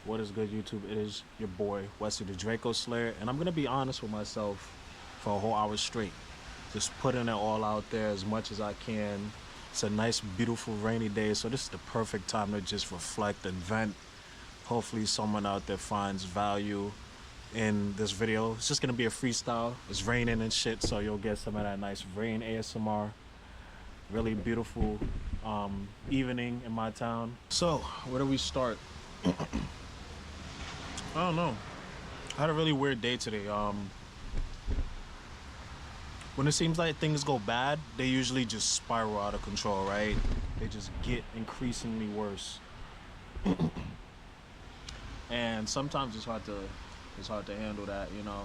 What is good, YouTube? It is your boy, WesleyTheDracoslayer, and I'm going to be honest with myself for a whole hour straight. Just putting it all out there as much as I can. It's a nice, beautiful, rainy day, so this is the perfect time to just reflect and vent. Hopefully someone out there finds value in this video. It's just going to be a freestyle. It's raining and shit, so you'll get some of that nice rain ASMR. Really beautiful evening in my town. So, where do we start? I don't know. I had a really weird day today. When it seems like things go bad, they usually just spiral out of control, right? They just get increasingly worse. And sometimes it's hard to handle that, you know.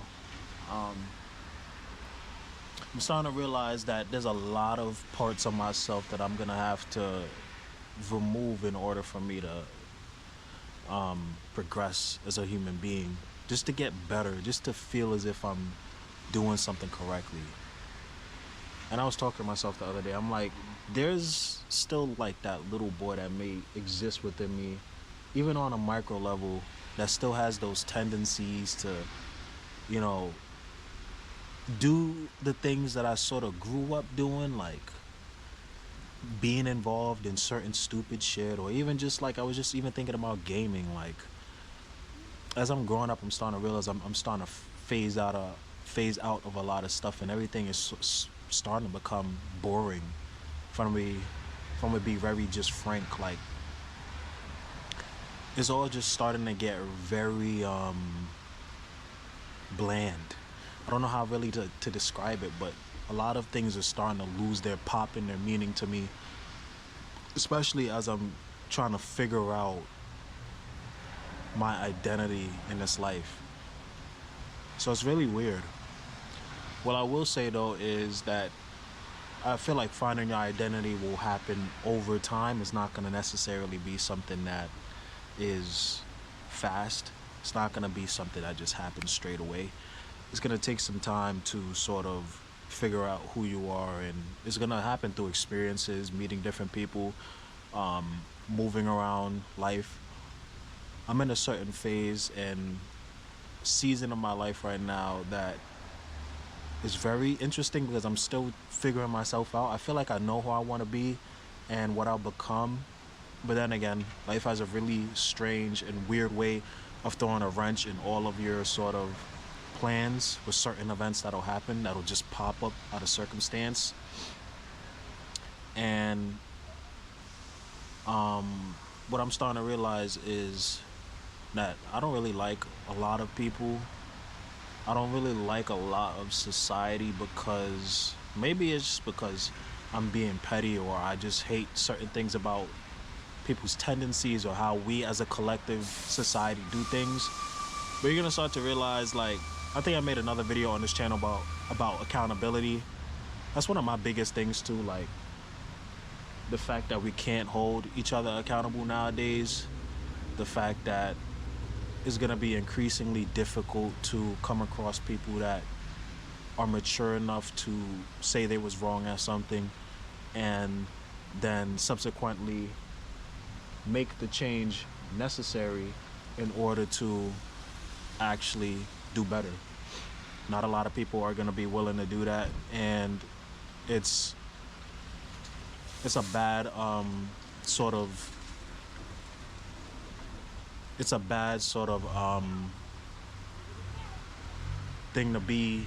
I'm starting to realize that there's a lot of parts of myself that I'm gonna have to remove in order for me to progress as a human being, just to get better, just to feel as if I'm doing something correctly. And I was talking to myself the other day, I'm like, there's still like that little boy that may exist within me, even on a micro level, that still has those tendencies to, you know, do the things that I sort of grew up doing, like being involved in certain stupid shit, or even just like I was just even thinking about gaming. Like as I'm growing up, I'm starting to realize I'm starting to phase out of a lot of stuff, and everything is starting to become boring. If I'm gonna be very just frank, like it's all just starting to get very bland. I don't know how really to describe it, but a lot of things are starting to lose their pop and their meaning to me, especially as I'm trying to figure out my identity in this life. So it's really weird. What I will say though is that I feel like finding your identity will happen over time. It's not going to necessarily be something that is fast. It's not going to be something that just happens straight away. It's going to take some time to sort of figure out who you are, and it's going to happen through experiences, meeting different people, moving around life. I'm in a certain phase and season of my life right now that is very interesting because I'm still figuring myself out. I feel like I know who I want to be and what I'll become, but then again, life has a really strange and weird way of throwing a wrench in all of your sort of plans with certain events that'll happen, that'll just pop up out of circumstance. And what I'm starting to realize is that I don't really like a lot of people. I don't really like a lot of society, because maybe it's just because I'm being petty, or I just hate certain things about people's tendencies or how we as a collective society do things. But you're gonna start to realize, like, I think I made another video on this channel about accountability. That's one of my biggest things too, like the fact that we can't hold each other accountable nowadays. The fact that it's gonna be increasingly difficult to come across people that are mature enough to say they was wrong at something and then subsequently make the change necessary in order to actually do better. Not a lot of people are going to be willing to do that, and it's a bad sort of thing to be.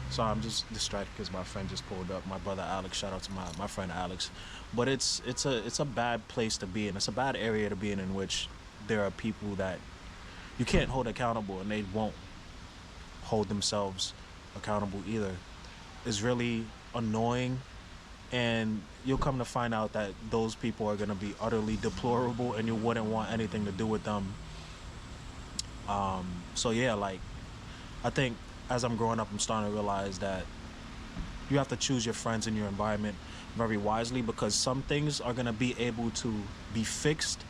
So I'm just distracted because my friend just pulled up, my brother Alex. Shout out to my friend Alex. But it's a bad place to be in. It's a bad area to be in which there are people that you can't hold accountable, and they won't hold themselves accountable either. It's really annoying, and you'll come to find out that those people are going to be utterly deplorable, and you wouldn't want anything to do with them. So yeah, like, I think as I'm growing up, I'm starting to realize that you have to choose your friends and your environment very wisely, because some things are going to be able to be fixed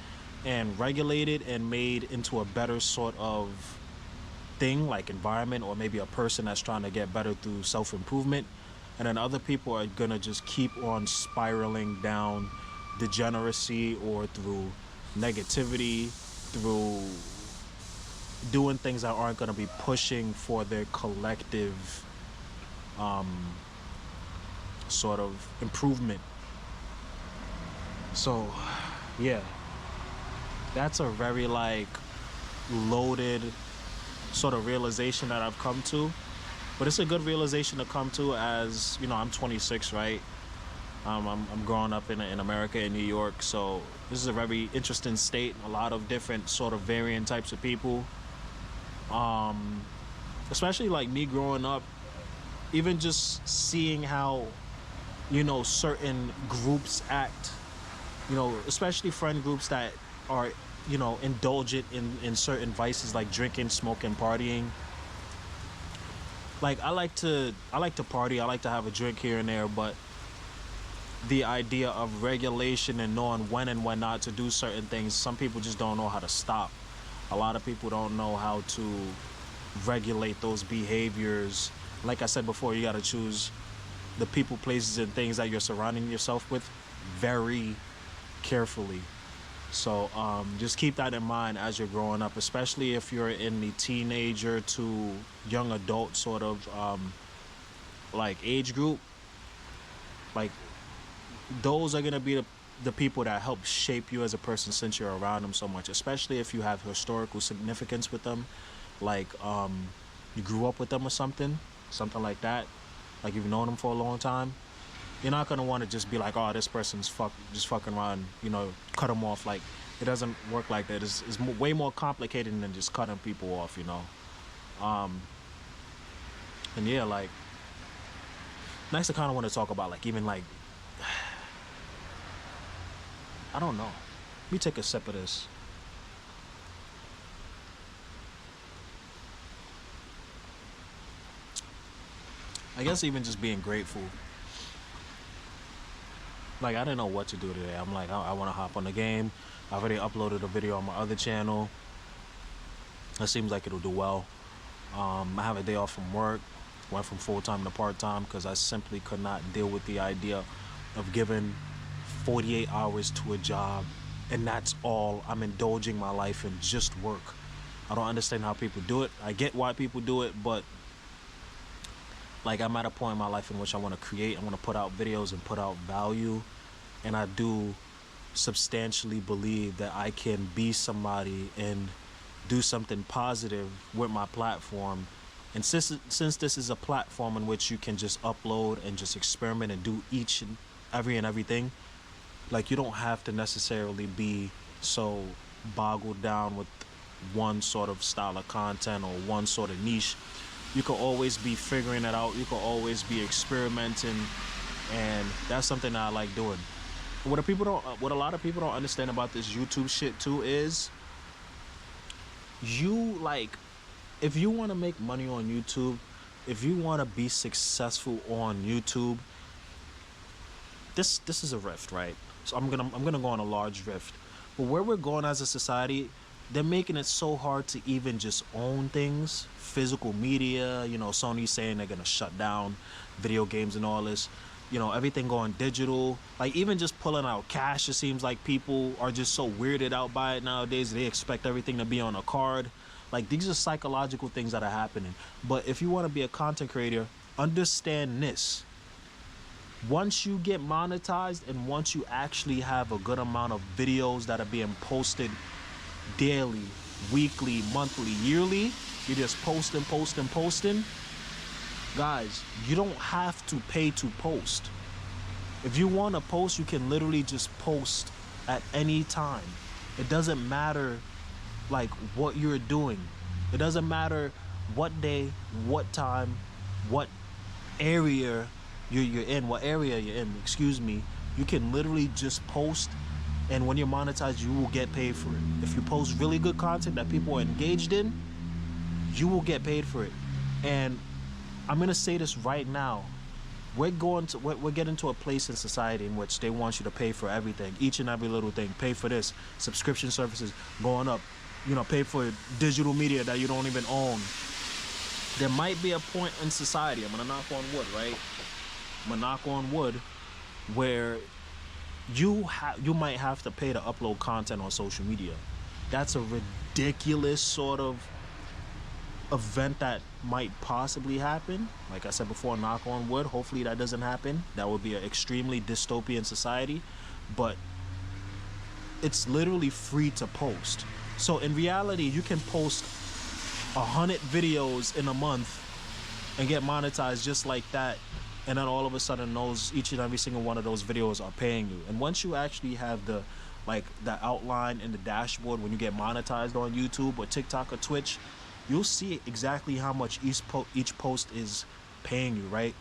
and regulated and made into a better sort of thing, like environment, or maybe a person that's trying to get better through self-improvement. And then other people are gonna just keep on spiraling down degeneracy, or through negativity, through doing things that aren't going to be pushing for their collective sort of improvement. So yeah, that's a very like loaded sort of realization that I've come to, but it's a good realization to come to, as you know, I'm 26, right? I'm growing up in America, in New York, so this is a very interesting state. A lot of different sort of varying types of people, especially like me growing up, even just seeing how, you know, certain groups act, you know, especially friend groups that are, you know, indulgent in certain vices like drinking, smoking, partying. Like I like to party, I like to have a drink here and there, but the idea of regulation and knowing when and when not to do certain things, some people just don't know how to stop. A lot of people don't know how to regulate those behaviors. Like I said before, you got to choose the people, places, and things that you're surrounding yourself with very carefully. So just keep that in mind as you're growing up, especially if you're in the teenager to young adult sort of like age group. Like those are going to be the people that help shape you as a person, since you're around them so much, especially if you have historical significance with them, like you grew up with them or something like that, like you've known them for a long time. You're not going to want to just be like, oh, this person's just fucking around, you know, cut them off. Like, it doesn't work like that. It's way more complicated than just cutting people off, you know. And yeah, like, next I kind of want to talk about, like, even like, I don't know. Let me take a sip of this. I guess even just being grateful. Like, I didn't know what to do today. I'm like, I want to hop on the game. I already uploaded a video on my other channel. It seems like it'll do well. I have a day off from work. Went from full-time to part-time because I simply could not deal with the idea of giving 48 hours to a job, and that's all. I'm indulging my life in just work. I don't understand how people do it. I get why people do it, but like, I'm at a point in my life in which I want to create. I want to put out videos and put out value, and I do substantially believe that I can be somebody and do something positive with my platform. And since this is a platform in which you can just upload and just experiment and do each and everything, like, you don't have to necessarily be so boggled down with one sort of style of content or one sort of niche. You can always be figuring it out. You can always be experimenting, and that's something that I like doing. What a lot of people don't understand about this YouTube shit too is, if you want to make money on YouTube, if you want to be successful on YouTube, this is a rift, right? So I'm gonna go on a large rift. But where we're going as a society, they're making it so hard to even just own things, physical media. You know, Sony's saying they're gonna shut down video games and all this. You know, everything going digital. Like, even just pulling out cash, it seems like people are just so weirded out by it nowadays. They expect everything to be on a card. Like, these are psychological things that are happening. But if you want to be a content creator, understand this. Once you get monetized, and once you actually have a good amount of videos that are being posted daily, weekly, monthly, yearly, you're just posting. Guys, you don't have to pay to post. If you want to post, you can literally just post at any time. It doesn't matter like what you're doing. It doesn't matter what day, what time, what area you're in, excuse me. You can literally just post, and when you're monetized, you will get paid for it. If you post really good content that people are engaged in, you will get paid for it. And I'm gonna say this right now. We're getting to a place in society in which they want you to pay for everything, each and every little thing. Pay for this, subscription services going up, you know, pay for digital media that you don't even own. There might be a point in society, I'm gonna knock on wood, right? I'm gonna knock on wood, where you might have to pay to upload content on social media. That's a ridiculous sort of event that might possibly happen, like I said before, knock on wood, hopefully that doesn't happen. That would be an extremely dystopian society. But it's literally free to post. So in reality, you can post 100 videos in a month and get monetized just like that, and then all of a sudden each and every single one of those videos are paying you. And once you actually have the outline in the dashboard when you get monetized on YouTube or TikTok or Twitch, you'll see exactly how much each post is paying you, right?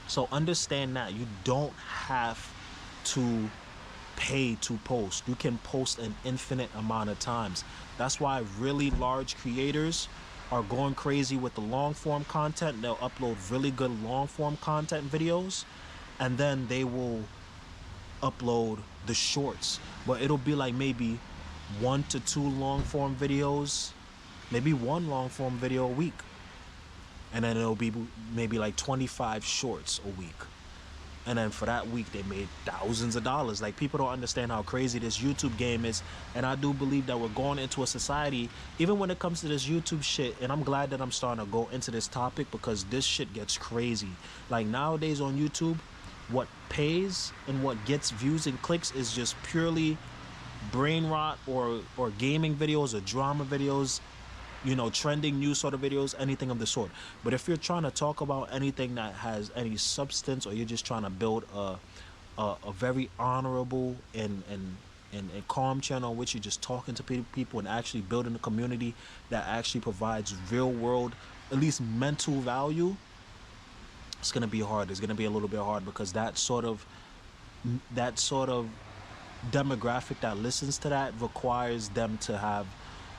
So understand that you don't have to pay to post. You can post an infinite amount of times. That's why really large creators are going crazy with the long form content. They'll upload really good long form content videos, and then they will upload the shorts, but it'll be like maybe 1 to 2 long form videos, maybe 1 long form video a week, and then it'll be maybe like 25 shorts a week. And then for that week, they made thousands of dollars. Like, people don't understand how crazy this YouTube game is. And I do believe that we're going into a society, even when it comes to this YouTube shit. And I'm glad that I'm starting to go into this topic, because this shit gets crazy. Like, nowadays on YouTube, what pays and what gets views and clicks is just purely brain rot or gaming videos or drama videos, you know, trending news sort of videos, anything of the sort. But if you're trying to talk about anything that has any substance, or you're just trying to build a very honorable and calm channel in which you're just talking to people and actually building a community that actually provides real world, at least mental value, it's gonna be hard. It's gonna be a little bit hard, because that sort of demographic that listens to that requires them to have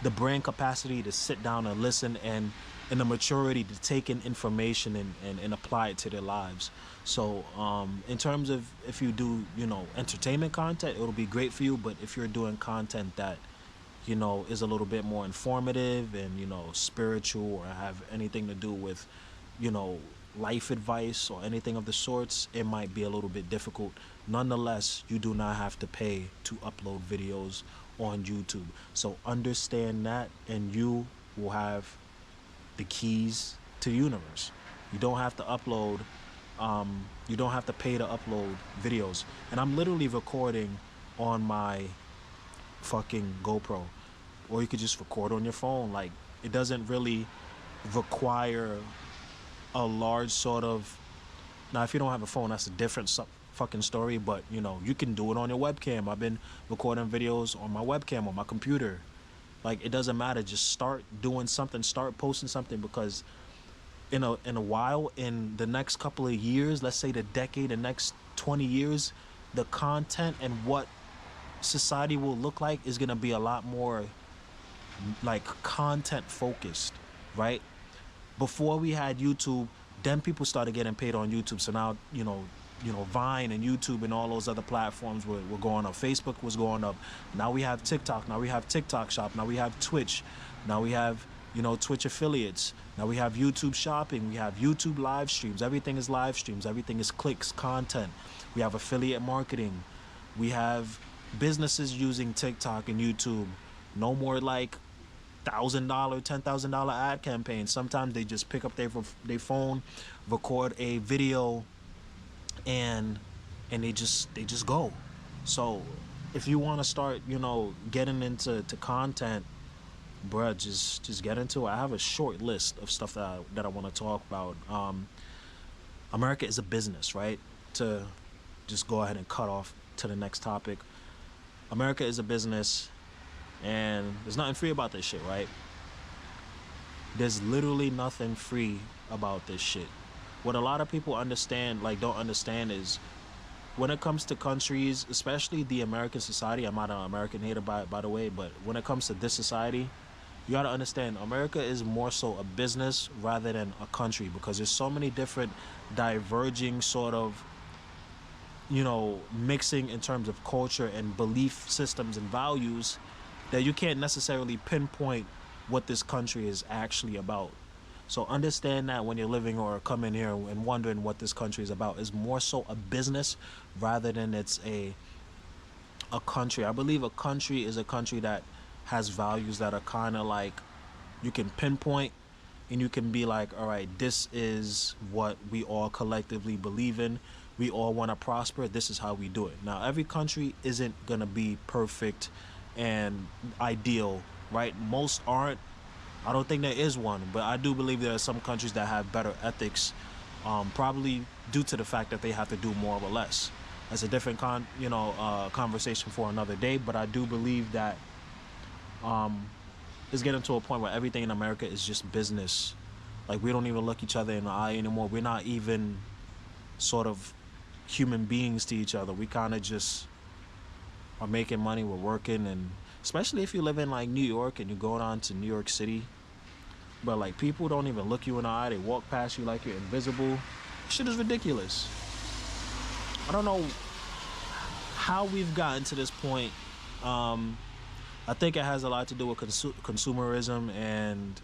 the brain capacity to sit down and listen, and the maturity to take in information and apply it to their lives. So in terms of, if you do, you know, entertainment content, it'll be great for you. But if you're doing content that, you know, is a little bit more informative and, you know, spiritual, or have anything to do with, you know, life advice or anything of the sorts, it might be a little bit difficult. Nonetheless, you do not have to pay to upload videos on YouTube. So understand that, and you will have the keys to the universe. You don't have to upload, you don't have to pay to upload videos. And I'm literally recording on my fucking GoPro, or you could just record on your phone. Like, it doesn't really require a large sort of, now if you don't have a phone, that's a different fucking story, but you know, you can do it on your webcam. I've been recording videos on my webcam, on my computer. Like, it doesn't matter. Just start doing something, start posting something, because in a while, in the next couple of years, let's say the decade, the next 20 years, the content and what society will look like is going to be a lot more like content focused, right? Before we had YouTube, then people started getting paid on YouTube. So now, you know, Vine and YouTube and all those other platforms were going up. Facebook was going up. Now we have TikTok. Now we have TikTok Shop. Now we have Twitch. Now we have, you know, Twitch affiliates. Now we have YouTube Shopping. We have YouTube live streams. Everything is live streams. Everything is clicks, content. We have affiliate marketing. We have businesses using TikTok and YouTube. No more like $1,000, $10,000 ad campaigns. Sometimes they just pick up their phone, record a video, and they just go. So if you want to start, you know, getting into content, bruh, just get into it. I have a short list of stuff that I want to talk about. America is a business, right? To just go ahead and cut off to the next topic. America is a business, and there's nothing free about this shit, right? There's literally nothing free about this shit. What a lot of people don't understand is, when it comes to countries, especially the American society, I'm not an American hater by the way, but when it comes to this society, you gotta understand, America is more so a business rather than a country, because there's so many different diverging sort of, you know, mixing in terms of culture and belief systems and values, that you can't necessarily pinpoint what this country is actually about. So understand that when you're living or coming here and wondering what this country is about, is more so a business rather than it's a country. I believe a country is a country that has values that are kind of like, you can pinpoint and you can be like, all right, this is what we all collectively believe in. We all want to prosper. This is how we do it. Now, every country isn't going to be perfect and ideal, right? Most aren't. I don't think there is one, but I do believe there are some countries that have better ethics, probably due to the fact that they have to do more or less. That's a different conversation for another day. But I do believe that it's getting to a point where everything in America is just business. Like, we don't even look each other in the eye anymore. We're not even sort of human beings to each other. We kind of just are making money. We're working, and especially if you live in like New York and you go down to New York City, but like people don't even look you in the eye. They walk past you like you're invisible. Shit is ridiculous. I don't know how we've gotten to this point. I think it has a lot to do with consumerism and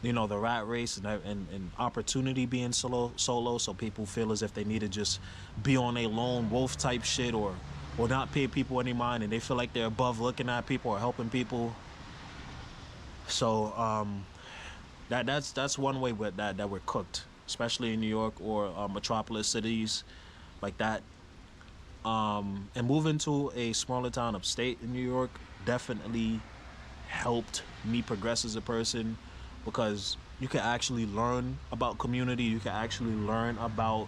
the rat race and opportunity being so low, so people feel as if they need to just be on a lone wolf type shit or not pay people any mind, and they feel like they're above looking at people or helping people. So that's one way with that we're cooked, especially in New York or metropolis cities like that. And moving to a smaller town upstate in New York definitely helped me progress as a person, because you can actually learn about community. You can actually learn about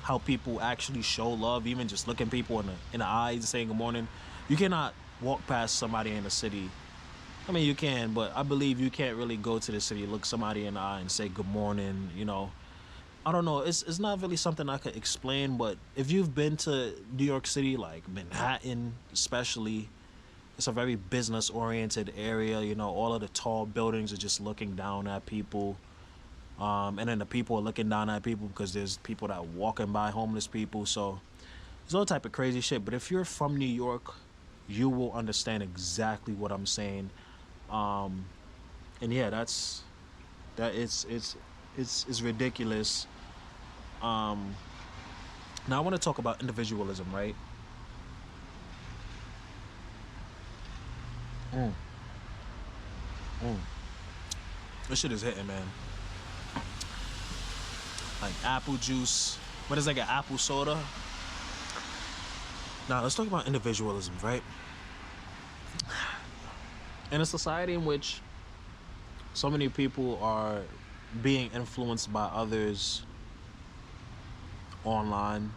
how people actually show love, even just looking people in the eyes and saying good morning. You cannot walk past somebody in the city. I mean, you can, but I believe you can't really go to the city, look somebody in the eye and say good morning. I don't know. It's not really something I could explain, but if you've been to New York City, like Manhattan especially, it's a very business-oriented area. All of the tall buildings are just looking down at people. And then the people are looking down at people because there's people that are walking by, homeless people. So there's all type of crazy shit. But if you're from New York, you will understand exactly what I'm saying. And yeah, it's ridiculous. Now I want to talk about individualism, right? This shit is hitting, man. Like apple juice. What is like an apple soda? Now let's talk about individualism, right? In a society in which so many people are being influenced by others online,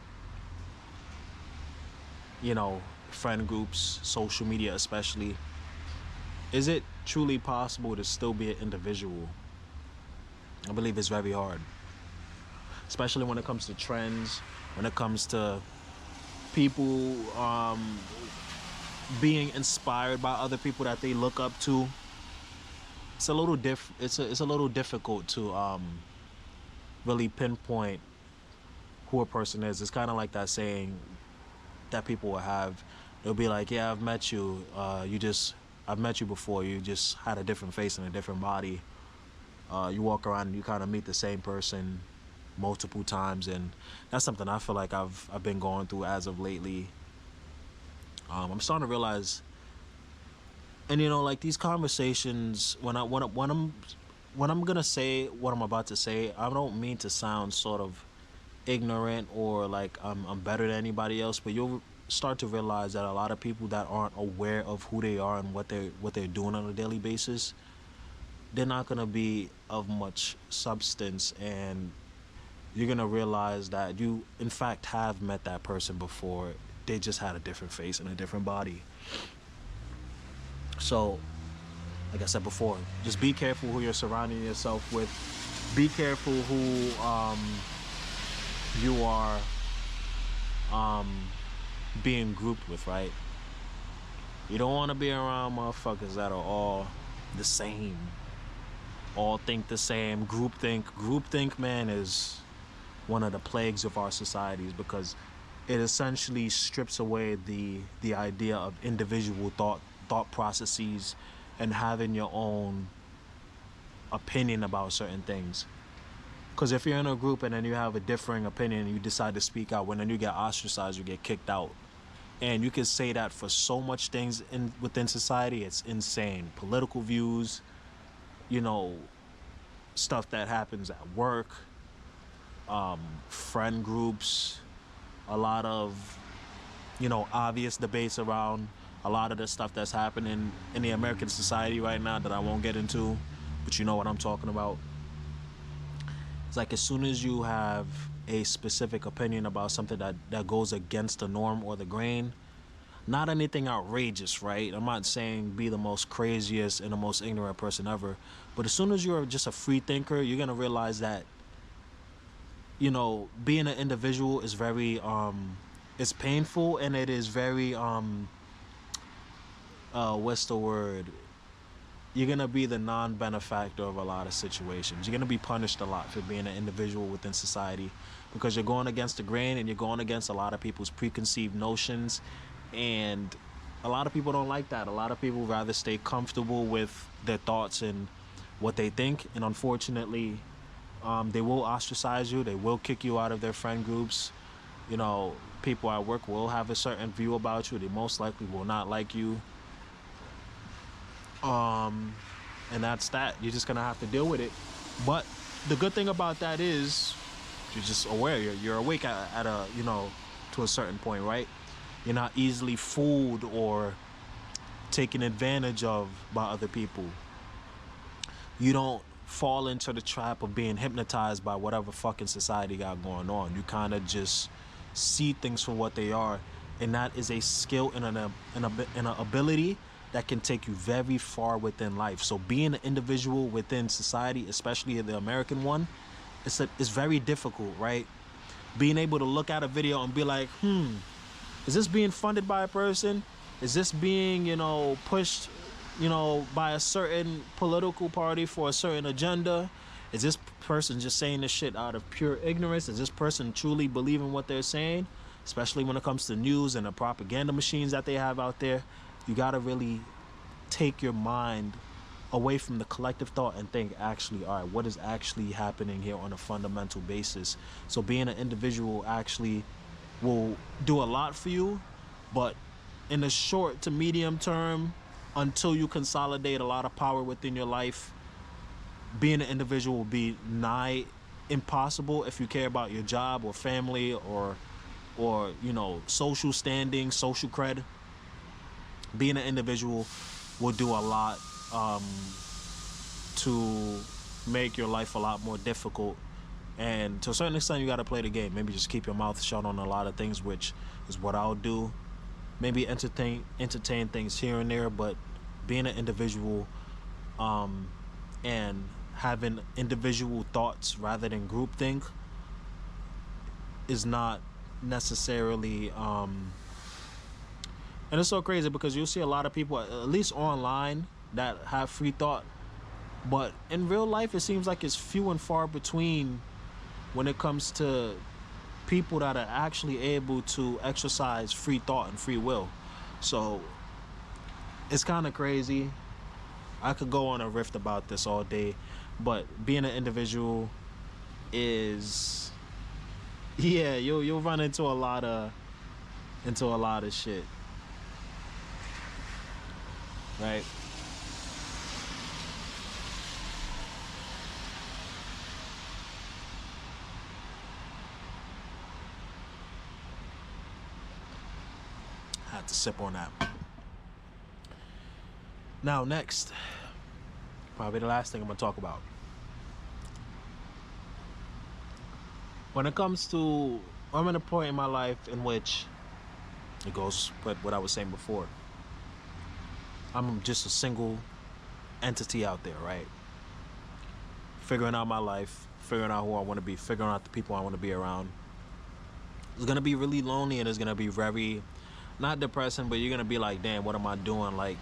friend groups, social media especially, is it truly possible to still be an individual? I believe it's very hard, especially when it comes to trends, when it comes to people being inspired by other people that they look up to. It's a little it's a little difficult to really pinpoint who a person is. It's kind of like that saying that people will have. They'll be like, yeah, I've met you. I've met you before. You just had a different face and a different body. You walk around and you kind of meet the same person multiple times, and that's something I feel like I've been going through as of lately. I'm starting to realize, and like these conversations, when I'm gonna say what I'm about to say, I don't mean to sound sort of ignorant or like I'm better than anybody else, but you'll start to realize that a lot of people that aren't aware of who they are and what they're doing on a daily basis, they're not gonna be of much substance, and you're gonna realize that you in fact have met that person before. They just had a different face and a different body. So like I said before, just be careful who you're surrounding yourself with. Be careful who you are being grouped with, right? You don't want to be around motherfuckers that are all the same, all think the same. Groupthink, man, is one of the plagues of our societies, because it essentially strips away the idea of individual thought processes and having your own opinion about certain things. Because if you're in a group and then you have a differing opinion and you decide to speak out, when then you get ostracized, you get kicked out. And you can say that for so much things within society. It's insane. Political views, you know, stuff that happens at work, friend groups, a lot of, obvious debates around a lot of the stuff that's happening in the American society right now that I won't get into, but you know what I'm talking about. It's like as soon as you have a specific opinion about something that goes against the norm or the grain, not anything outrageous, right? I'm not saying be the most craziest and the most ignorant person ever, but as soon as you're just a free thinker, you're gonna realize that, being an individual is very it's painful, and it is very what's the word? You're gonna be the non-benefactor of a lot of situations. You're gonna be punished a lot for being an individual within society, because you're going against the grain and you're going against a lot of people's preconceived notions, and a lot of people don't like that. A lot of people rather stay comfortable with their thoughts and what they think, and unfortunately, they will ostracize you. They will kick you out of their friend groups. People at work will have a certain view about you. They most likely will not like you. And that's that. You're just gonna have to deal with it. But the good thing about that is you're just aware. You're awake at a to a certain point, right? You're not easily fooled or taken advantage of by other people. You don't fall into the trap of being hypnotized by whatever fucking society got going on. You kind of just see things for what they are, and that is a skill and an ability that can take you very far within life. So being an individual within society, especially the American one, it's very difficult, right? Being able to look at a video and be like, is this being funded by a person? Is this being, pushed, by a certain political party for a certain agenda? Is this person just saying this shit out of pure ignorance? Is this person truly believing what they're saying? Especially when it comes to news and the propaganda machines that they have out there. You gotta really take your mind away from the collective thought and think, actually, all right, what is actually happening here on a fundamental basis? So being an individual actually will do a lot for you, but in the short to medium term, until you consolidate a lot of power within your life, being an individual will be nigh impossible if you care about your job or family or social standing, social cred. Being an individual will do a lot to make your life a lot more difficult. And to a certain extent, you got to play the game. Maybe just keep your mouth shut on a lot of things, which is what I'll do. Maybe entertain things here and there, but being an individual and having individual thoughts rather than groupthink is not necessarily and it's so crazy because you'll see a lot of people, at least online, that have free thought, but in real life it seems like it's few and far between when it comes to people that are actually able to exercise free thought and free will. So it's kind of crazy. I could go on a riff about this all day, but being an individual is, you'll run into a lot of shit, right? Had to sip on that. Now next, probably the last thing I'm gonna talk about. When it comes to, I'm at a point in my life in which it goes with what I was saying before. I'm just a single entity out there, right? Figuring out my life, figuring out who I want to be, figuring out the people I want to be around. It's gonna be really lonely, and it's gonna be very, not depressing, but you're gonna be like, damn, what am I doing? Like,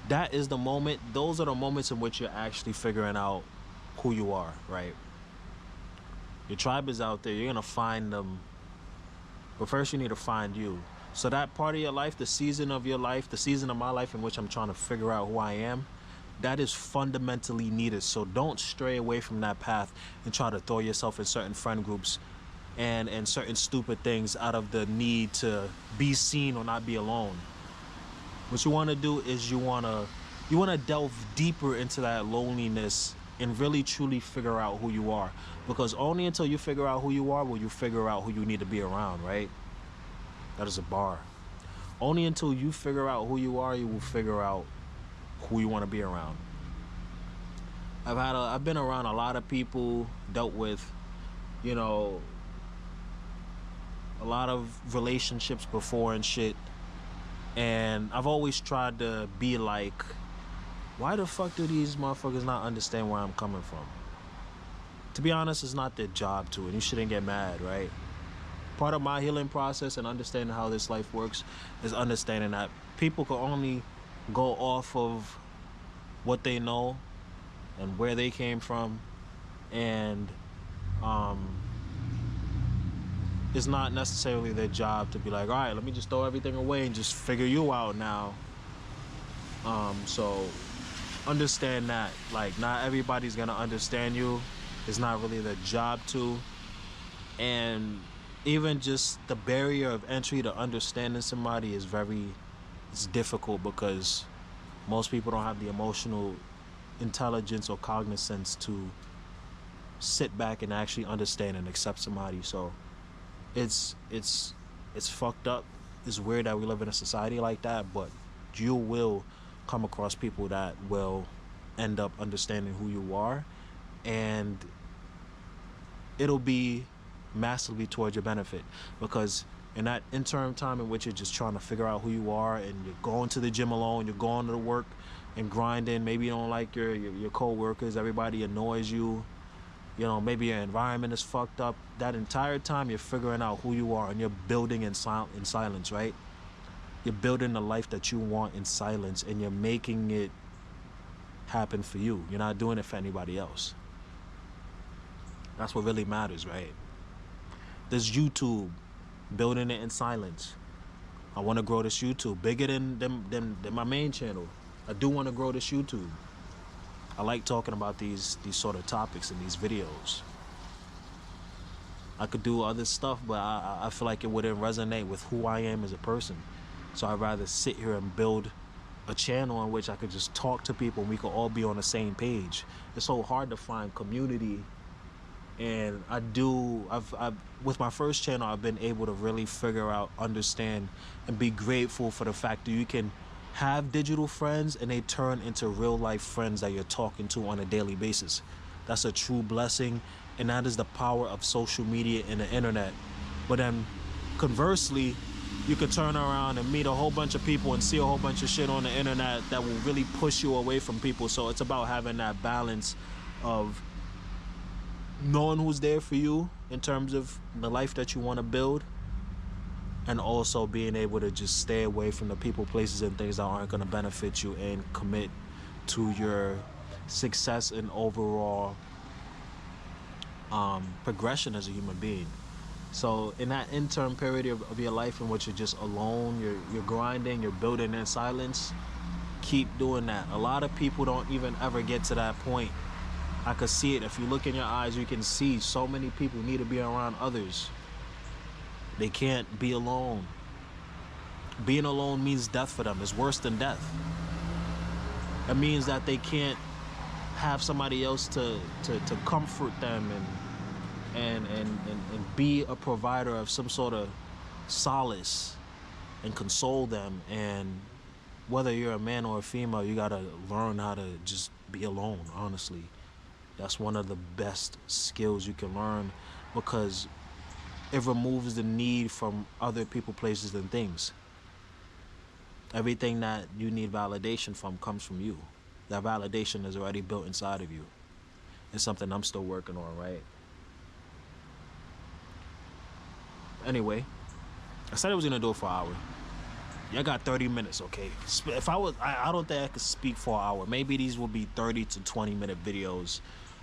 that is the moment, those are the moments in which you're actually figuring out who you are, right? Your tribe is out there, you're gonna find them, but first you need to find you. So that part of your life, the season of your life, the season of my life in which I'm trying to figure out who I am, that is fundamentally needed. So don't stray away from that path and try to throw yourself in certain friend groups and certain stupid things out of the need to be seen or not be alone. What you want to do is you want to delve deeper into that loneliness and really truly figure out who you are, because only until you figure out who you are will you figure out who you need to be around, right? That is a bar. Only until you figure out who you are, you will figure out who you want to be around. I've been around a lot of people, dealt with, you know, a lot of relationships before and shit, and I've always tried to be like, why the fuck do these motherfuckers not understand where I'm coming from? To be honest, it's not their job to, and you shouldn't get mad, right? Part of my healing process and understanding how this life works is understanding that people can only go off of what they know and where they came from, and it's not necessarily their job to be like, all right, let me just throw everything away and just figure you out now. So understand that, like, not everybody's gonna understand you. It's not really their job to. And even just the barrier of entry to understanding somebody is it's difficult, because most people don't have the emotional intelligence or cognizance to sit back and actually understand and accept somebody. So it's fucked up. It's weird that we live in a society like that, but you will come across people that will end up understanding who you are, and it'll be massively towards your benefit, because in that interim time in which you're just trying to figure out who you are, and you're going to the gym alone, you're going to work and grinding, maybe you don't like your co-workers, everybody annoys you, you know, maybe your environment is fucked up. That entire time you're figuring out who you are, and you're building in silence, right? You're building the life that you want in silence, and you're making it happen for you. You're not doing it for anybody else. That's what really matters, right? This YouTube, building it in silence. I want to grow this YouTube bigger than my main channel. I do want to grow this YouTube. I like talking about these sort of topics in these videos. I could do other stuff, but I feel like it wouldn't resonate with who I am as a person. So I'd rather sit here and build a channel in which I could just talk to people and we could all be on the same page. It's so hard to find community, and I've with my first channel, I've been able to really figure out, understand, and be grateful for the fact that you can have digital friends and they turn into real life friends that you're talking to on a daily basis. That's a true blessing, and that is the power of social media and the internet. But then conversely, you could turn around and meet a whole bunch of people and see a whole bunch of shit on the internet that will really push you away from people. So it's about having that balance of knowing who's there for you in terms of the life that you want to build, and also being able to just stay away from the people, places, and things that aren't going to benefit you, and commit to your success and overall progression as a human being. So in that interim period of your life in which you're just alone, you're grinding, you're building in silence, keep doing that. A lot of people don't even ever get to that point. I could see it. If you look in your eyes, you can see so many people need to be around others. They can't be alone. Being alone means death for them. It's worse than death. It means that they can't have somebody else to comfort them and be a provider of some sort of solace and console them. And whether you're a man or a female, you gotta learn how to just be alone, honestly. That's one of the best skills you can learn, because it removes the need from other people, places, and things. Everything that you need validation from comes from you. That validation is already built inside of you. It's something I'm still working on, right? Anyway, I said I was gonna do it for an hour. I got 30 minutes, okay? If I don't think I could speak for an hour. Maybe these will be 30 to 20-minute videos.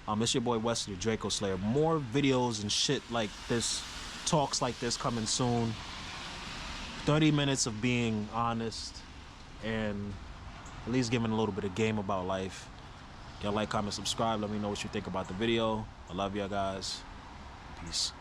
It's your boy WesleyTheDracoslayer. More videos and shit like this, talks like this coming soon. 30 minutes of being honest and at least giving a little bit of game about life. Y'all like, comment, subscribe. Let me know what you think about the video. I love y'all guys. Peace.